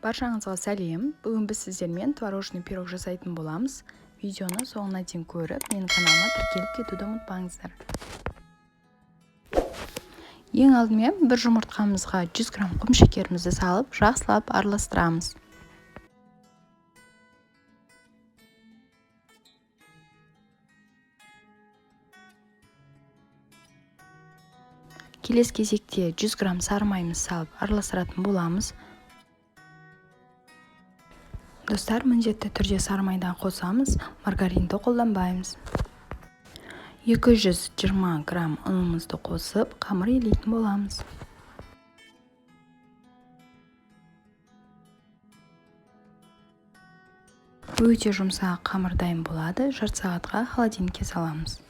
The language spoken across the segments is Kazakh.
Баршаңызға сәлем. Бүгін біз сіздермен творожный пирог жасайтын боламыз. Видеоны соңына дейін көріп, менің каналыма тіркеліп кетуді ұмытпаңыздар. Ең алдымен бір жұмыртқамызға 100 грамм құм шекерімізді салып, жақсылап араластырамыз. Келесі кезекте 100 грамм сары майымызды салып араластыратын боламыз. Достар, міндетті түрде сары майдан қосамыз, маргаринді қолданбаймыз. 220 грамм ұнымызды қосып, қамыр елейтін боламыз. Өте жұмсақ қамыр дайын болады, жарты сағатқа холодильникке саламыз.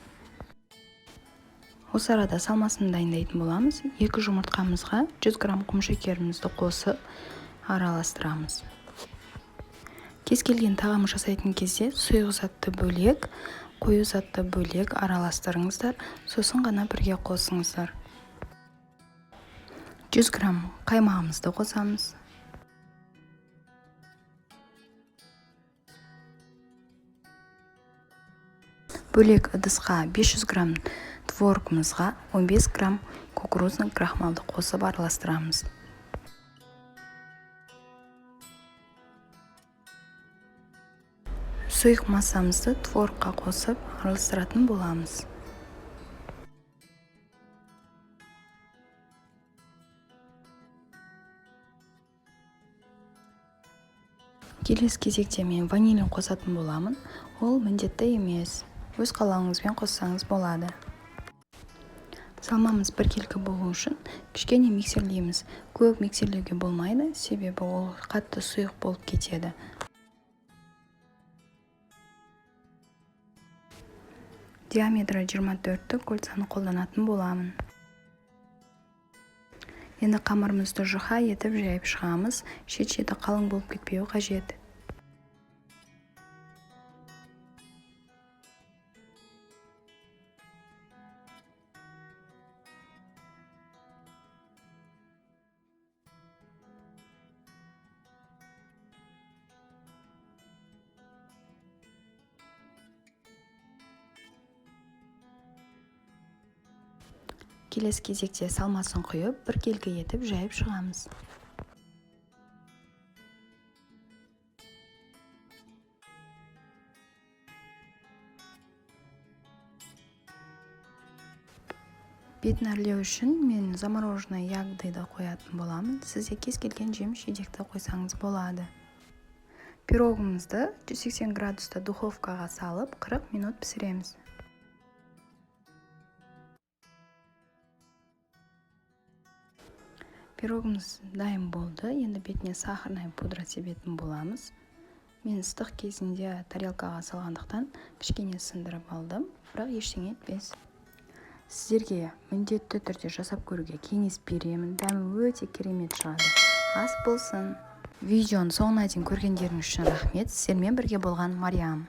Осы арада салмасын дайындайтын боламыз. 2 жұмыртқамызға 100 грамм құм шекерімізді қосып араластырамыз. Кез келген тағам жасайтын кезде сұйық затты бөлек, қою затты бөлек араластырыңыздар, сосын ғана бірге қосыңыздар. 100 грамм қаймағымызды қосамыз. Бөлек ыдысқа 500 грамм творогымызға 15 грамм кукурузный крахмалды қосып араластырамыз. Сұйық массамызды творогқа қосып араластыратын боламыз. Келесі кезекте мен ванилин қосатын боламын. Ол міндетті емес. Өз қалауыңызбен қоссаңыз болады. Салмамыз біркелкі болу үшін кішкене миксерлейміз. Көп миксерлеуге болмайды, себебі ол қатты сұйық болып кетеді. Диаметрі 24 кольцаны қолданатын боламын. Енді қамырымызды жұқа етіп жайып шығамыз. Шет-шеті қалың болып кетпеуі қажет. Келесі кезекте салмасын құйып, біркелкі етіп жайып шығамыз. Бетін әрлеу үшін мен замороженный ягодыды қоятын боламын. Сізде кез келген жеміс-жидекті қойсаңыз болады. Пирогымызды 180 градуста духовкаға салып 40 минут пісіреміз. Пирогымыз дайын болды. Енді бетіне сахарный пудра себетін боламыз. Мен ыстық кезінде тарелкаға салғандықтан кішкене сындырып алдым, бірақ ештеңе етпес. Сіздерге міндетті түрде жасап көруге кеңес беремін. Дәмі өте керемет шығады. Ас болсын. Видеоны соңына дейін көргендеріңіз үшін рахмет. Сіздермен бірге болған Мариам.